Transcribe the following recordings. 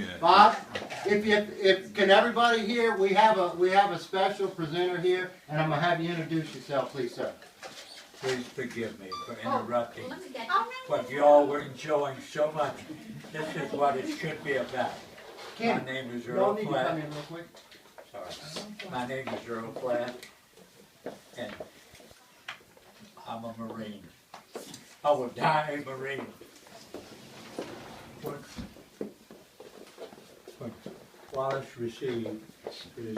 good. Bob, if can everybody here? We have a special presenter here, and I'm gonna have you introduce yourself, please, sir. Please forgive me for interrupting what you all were enjoying so much. This is what it should be about. My name is Earl Flatt. Sorry. My name is Earl Flatt, and I'm a Marine. I will die a Marine. When Wallace received his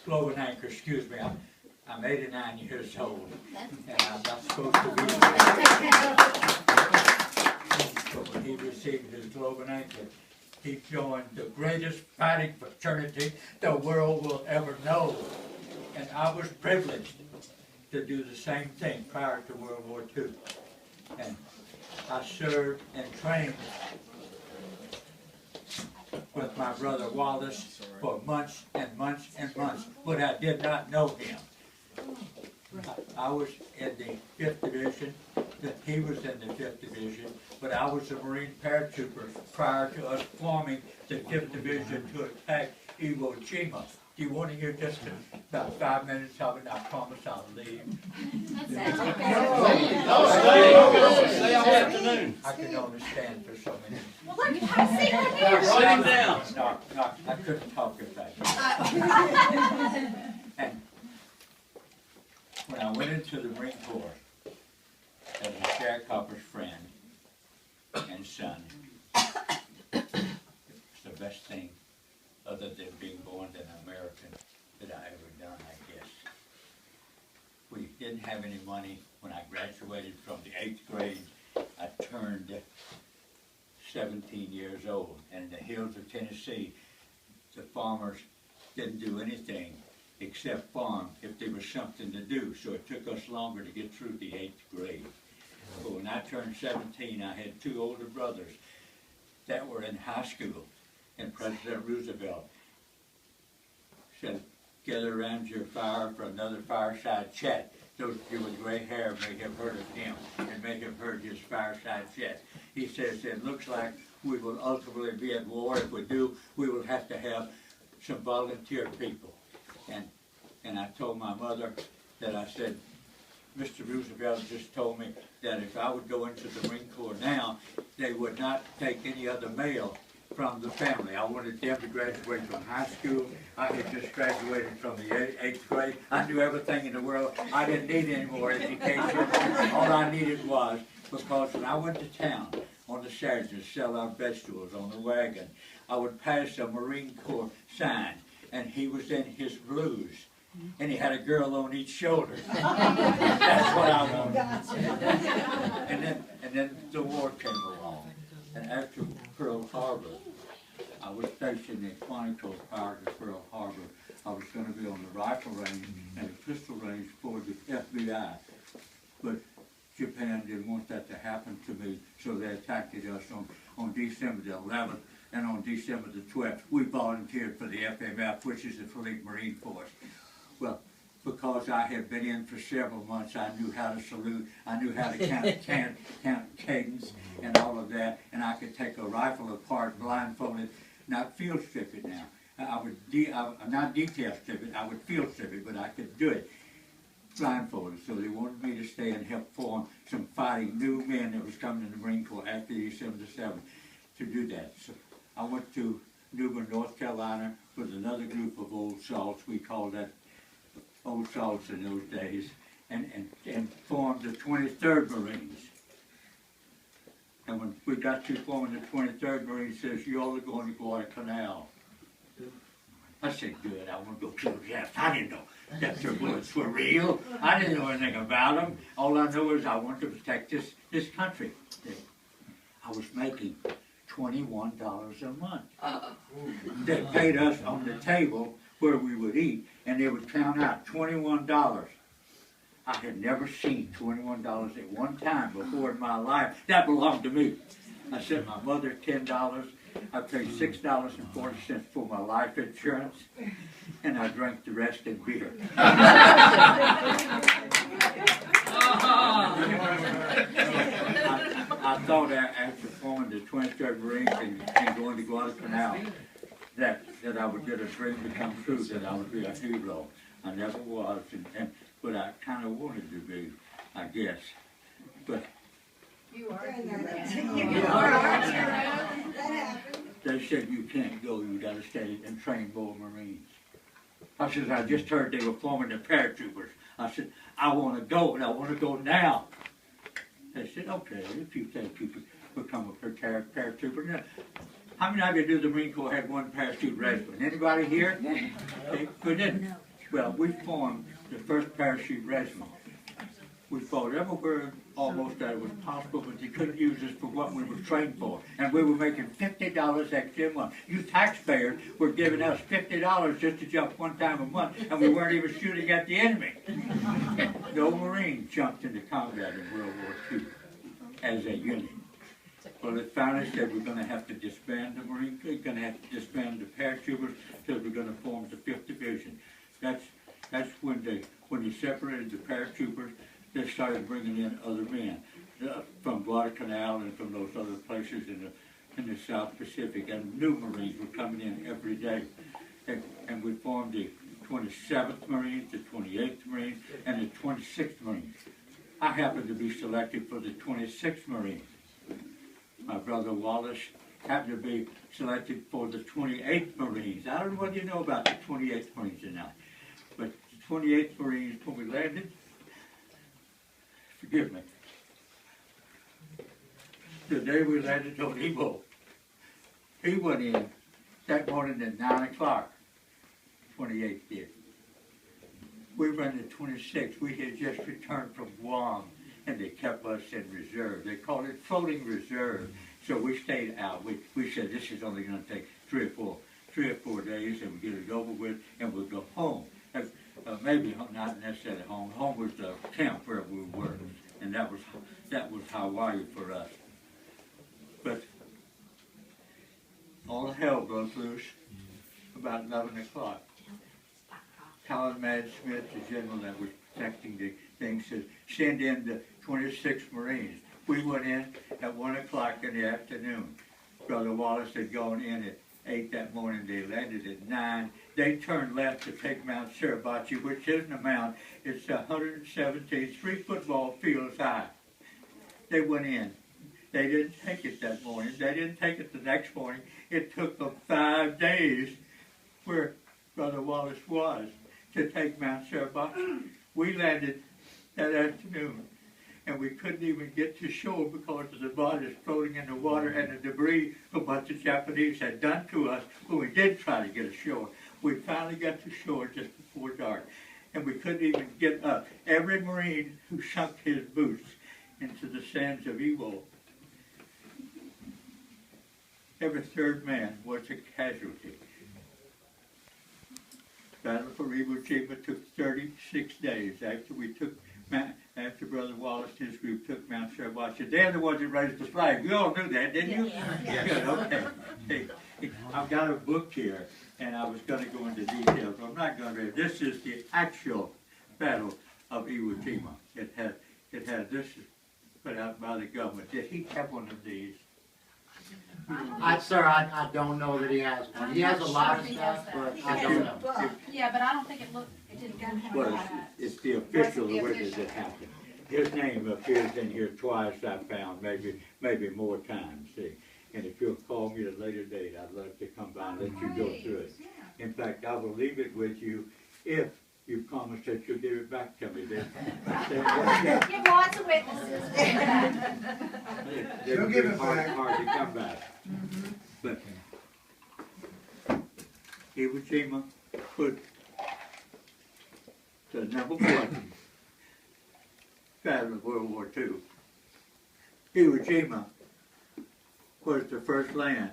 slogan anchor, excuse me, I'm 89 years old, and I'm not supposed to be here. But when he received his slogan anchor, he joined the greatest fighting fraternity the world will ever know. And I was privileged to do the same thing prior to World War II. And I served and trained with my brother Wallace for months and months and months, but I did not know him. I was in the 5th Division, he was in the 5th Division, but I was a Marine paratrooper prior to us forming the 5th Division to attack Iwo Jima. Do you want to hear just about 5 minutes of it? I promise I'll leave. Stay all afternoon. I can only stand for so many. Well, look, have a seat right here. Write him down. No, I couldn't talk if I And when I went into the Marine Corps as a sharecropper's friend and son, it's the best thing other than being born an American that I ever done, I guess. We didn't have any money. When I graduated from the 8th grade, I turned 17 years old. And in the hills of Tennessee, the farmers didn't do anything except farm if there was something to do. So it took us longer to get through the 8th grade. But when I turned 17, I had 2 older brothers that were in high school. And President Roosevelt said, gather around your fire for another fireside chat. Those of you with gray hair may have heard of him and may have heard his fireside chat. He says, it looks like we will ultimately be at war. If we do, we will have to have some volunteer people. And I told my mother that I said, Mr. Roosevelt just told me that if I would go into the Marine Corps now, they would not take any other male from the family. I wanted them to graduate from high school. I had just graduated from the 8th grade. I knew everything in the world. I didn't need any more education. All I needed was, because when I went to town on the Saturday to sell our vegetables on the wagon, I would pass a Marine Corps sign, and he was in his blues. And he had a girl on each shoulder. That's what I wanted. And then the war came along. And after Pearl Harbor, I was stationed in Quantico prior to Pearl Harbor. I was going to be on the rifle range and the pistol range for the FBI. But Japan didn't want that to happen to me, so they attacked us on December the 11th. And on December the 12th, we volunteered for the FMF, which is the Fleet Marine Force. Well, because I had been in for several months, I knew how to salute, I knew how to count cadence and all of that, and I could take a rifle apart blindfolded, not field strip it now. I would not detail strip it, I would field strip it, but I could do it blindfolded. So they wanted me to stay and help form some fighting new men that was coming in the Marine Corps after December the 7th to do that. So I went to Newbern, North Carolina with another group of old salts. We called that old salts in those days, and formed the 23rd Marines. And when we got to forming the 23rd Marines, says, you all are going to Guadalcanal. I said, good, I want to go kill Japs. I didn't know that their bullets were real. I didn't know anything about them. All I knew is I wanted to protect this country. I was making $21 a month. They paid us on the table where we would eat, and they would count out $21. I had never seen $21 at one time before in my life. That belonged to me. I sent my mother $10. I paid $6.40 for my life insurance, and I drank the rest in beer. I thought after forming the 23rd Marines and going to Guadalcanal that I would get a dream to come true, that I would be a hero. I never was, but I kind of wanted to be, I guess. But You are. they said you can't go, you got to stay and train more Marines. I said, I just heard they were forming the paratroopers. I said, I want to go, and I want to go now. They said, okay, if you think you could become a paratrooper. Now, how many of you do the Marine Corps had one parachute regiment? Anybody here? We didn't. Well, we formed the first parachute regiment. We fought everywhere almost that it was possible, but they couldn't use us for what we were trained for. And we were making $50 extra a month. You taxpayers were giving us $50 just to jump one time a month, and we weren't even shooting at the enemy. No Marine jumped into combat in World War II as a unit. Well, it finally said we're going to have to disband the Marine, we're going to have to disband the paratroopers because we're going to form the 5th Division. That's when they separated the paratroopers. They started bringing in other men from Guadalcanal and from those other places in the South Pacific, and new Marines were coming in every day. And we formed the 27th Marines, the 28th Marines, and the 26th Marines. I happened to be selected for the 26th Marines. My brother Wallace happened to be selected for the 28th Marines. I don't know what you know about the 28th Marines or not, but the 28th Marines, when we landed, forgive me, the day we landed on Iwo, he went in that morning at 9 o'clock, 28th did. We ran the 26th. We had just returned from Guam, and they kept us in reserve. They called it floating reserve. So we stayed out. We said this is only going to take 3 or 4 days, and we get it over with, and we'll go home. Maybe not necessarily home. Home was the camp where we were, and that was Hawaii for us. But all hell broke loose about 11 o'clock. Colin Mad Smith, the general that was protecting the thing, said, send in the 26th Marines. We went in at 1 o'clock in the afternoon. Brother Wallace had gone in at 8 that morning. They landed at 9. They turned left to take Mount Suribachi, which isn't a mountain. It's 117, 3 football fields high. They went in. They didn't take it that morning. They didn't take it the next morning. It took them 5 days where Brother Wallace was to take Mount Suribachi. We landed that afternoon, and we couldn't even get to shore because of the bodies floating in the water and the debris from what the Japanese had done to us when we did try to get ashore. We finally got to shore just before dark, and we couldn't even get up. Every Marine who sunk his boots into the sands of Iwo, every 3rd man was a casualty. Battle for Iwo Jima took 36 days after Brother Wallace and his group took Mount Suribachi. They're the ones that raised the flag. You all knew that, didn't you? Yeah. Good, okay. Hey, I've got a book here, and I was going to go into details. I'm not going to. This is the actual Battle of Iwo Jima. It had this put out by the government. Did he have one of these? Sir, I don't know that he has one. He has a lot of stuff, but I don't know. Yeah, but I don't think it didn't have Well, that. it's the official witness that happened. His name appears in here twice, I found, maybe more times, see. And if you'll call me at a later date, I'd love to come by and let you go through it. In fact, I will leave it with you if you promise that you'll give it back to me. Then Give lots of witnesses. they'll give it hard to come back. But Iwo Jima was the #1 battle of World War II. Iwo Jima was the first land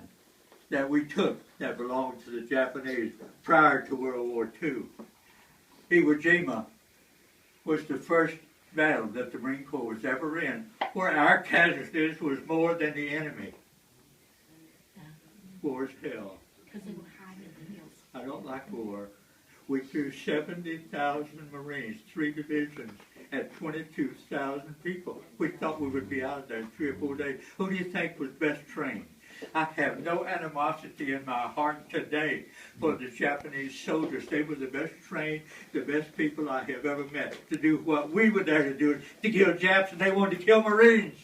that we took that belonged to the Japanese prior to World War II. Iwo Jima was the first battle that the Marine Corps was ever in where our casualties was more than the enemy. War is hell. I don't like war. We threw 70,000 Marines, 3 divisions, had 22,000 people. We thought we would be out of there in 3 or 4 days. Who do you think was best trained? I have no animosity in my heart today for the Japanese soldiers. They were the best trained, the best people I have ever met to do what we were there to do, to kill Japs, and they wanted to kill Marines.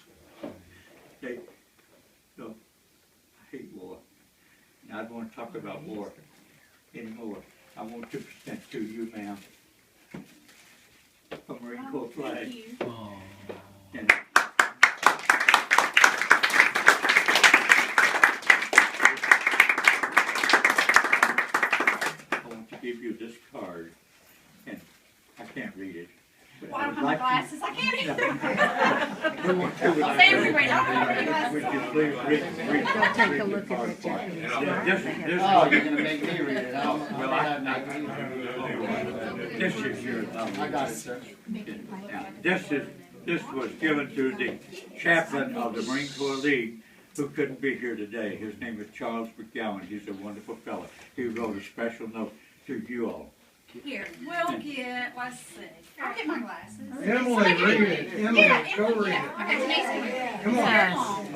So, I hate war. And I don't want to talk about war anymore. I want to present to you, ma'am, a Marine Corps flag. And I want to give you this card, and I can't read it. But Well, I don't would have my like glasses, I can't you- either. I'll say everybody, I don't have my glasses. Would you please read Take a look at the Japanese flag. This Oh, you're gonna make me read it, huh? This is your. I got it, sir. Now, this was given to the chaplain of the Marine Corps League who couldn't be here today. His name is Charles McGowan. He's a wonderful fellow. He wrote a special note to you all. Here, we'll get, let's see, I'll get my glasses. Emily, read it. Emily, Yeah, go read yeah, it. okay, Denise. Come on.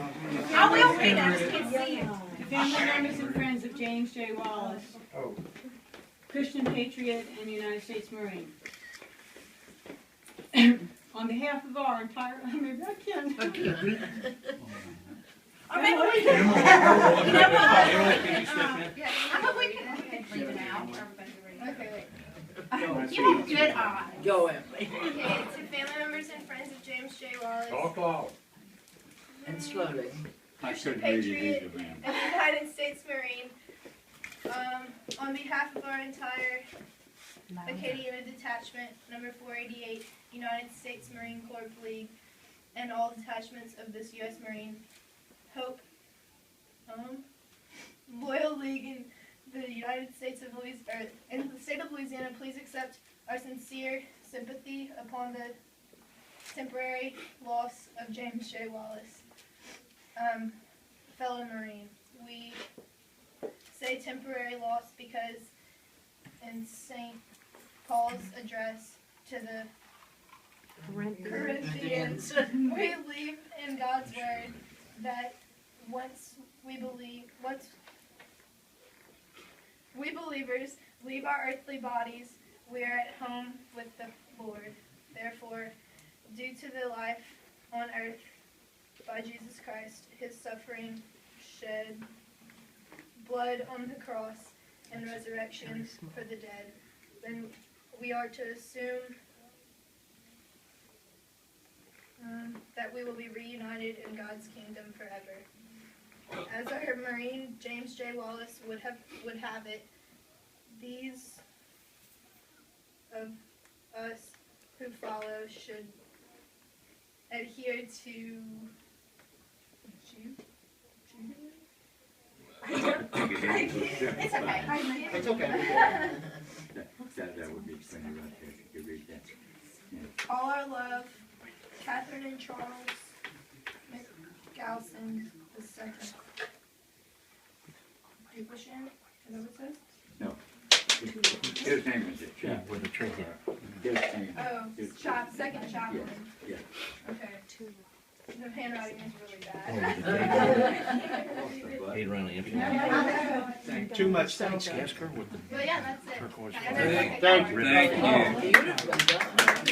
I will read it, I just can't see it. The family members and friends of James J. Wallace, Oh. Christian patriot and United States Marine. On behalf of our entire, maybe I can. I mean, we can. Emily, You know what? Yeah. I hope we can leave it out for everybody to read. Okay, wait. You have good eyes. Go, Emily. Okay, to family members and friends of James J. Wallace, Talk loud. And slowly. I Christian couldn't read it patriot, either, ma'am. and United States Marine, on behalf of our entire Acadiana Detachment, number 488, United States Marine Corps League, and all detachments of this U.S. Marine, Hope, Loyal League in the United States of Louisiana, in the state of Louisiana, please accept our sincere sympathy upon the temporary loss of James J. Wallace. Fellow Marine, we say temporary loss because in St. Paul's address to the Corinthians, we believe in God's word that once we believers leave our earthly bodies, we are at home with the Lord. Therefore, due to the life on earth by Jesus Christ, his suffering, shed blood on the cross, and resurrection for the dead, then we are to assume that we will be reunited in God's kingdom forever. As our Marine James J. Wallace would have it, these of us who follow should adhere to It's okay. It's okay. That would be plenty right there. You could read that. Yeah. all our love, Catherine and Charles McGalson II. Duplichin, is that what it says? No. His name is a chap. With a tree. His name. Oh, his- second chaplain. Yeah. Okay. The handwriting is really bad. He'd run empty. Too much thanks. Ask her with the But yeah, that's it. turquoise. Thank you. Thank you.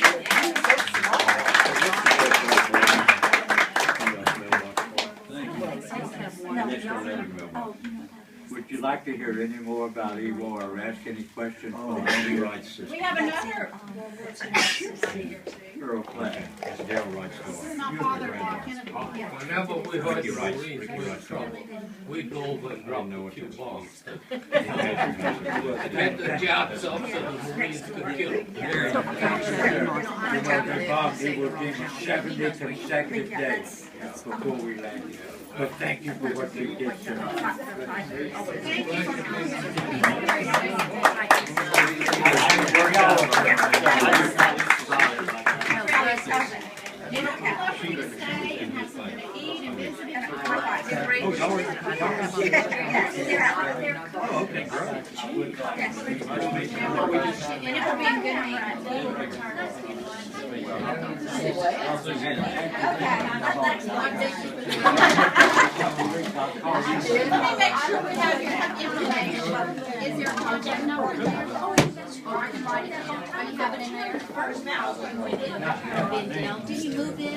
Would you like to hear any more about Iwo or ask any questions? Voting rights system. We have another. Earl Flatt. That's Dale Wright's This is story. my father-in-law, Kennedy. Whenever we heard the Marines were in trouble, we go over and drop a few bombs. Get the jobs up so the Marines could kill them. Bob, it will be my 70th consecutive day before we land. But thank you for what you did, sir. Stay and have something to eat and visit. Sorry. Oh, y'all were- y'all were- They're out there. Oh, okay, great. Yes. Nice to meet you. And it will be a good night. Let me make sure we have your information. Is your contact number in there? Or I can write it down. Do you have it in there? Did you move in?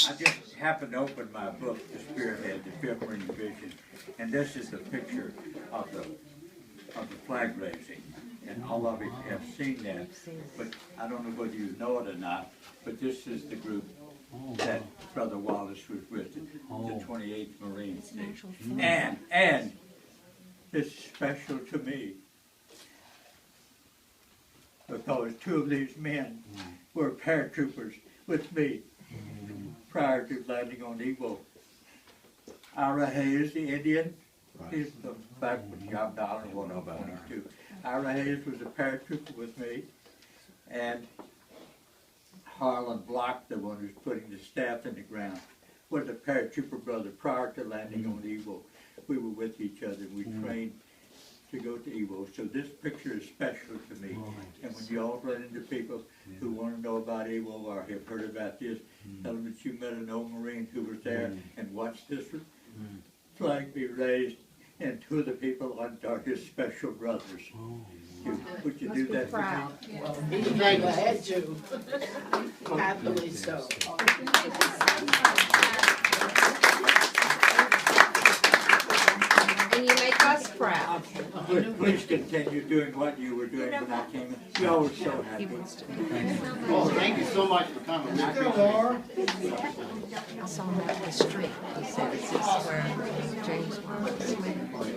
I just happened to open my book, The Spearhead, the 5th Marine Division, and this is the picture of the flag raising. And all of you have seen that, but I don't know whether you know it or not, but this is the group that Brother Wallace was with, the 28th Marines. And it's special to me because 2 of these men were paratroopers with me prior to landing on Iwo. Ira Hayes, the Indian, he's the back with Job Dollar, one of 22. Ira Hayes was a paratrooper with me, and Harlan Block, the one who's putting the staff in the ground, was a paratrooper brother prior to landing on Iwo. We were with each other, we trained to go to Iwo, so this picture is special to me. And when you all run into people who want to know about Iwo or have heard about this, tell them that you met an old Marine who was there and watched this flag be raised, and 2 of the people are his special brothers. Would you do that for me? He's glad to. Happily so. And you make us proud. Please continue doing what you were doing when I came in. We always so happy. Well, thank you so much for coming. We appreciate it. I saw him out in the street. He said, "Is this where James Wallace went?"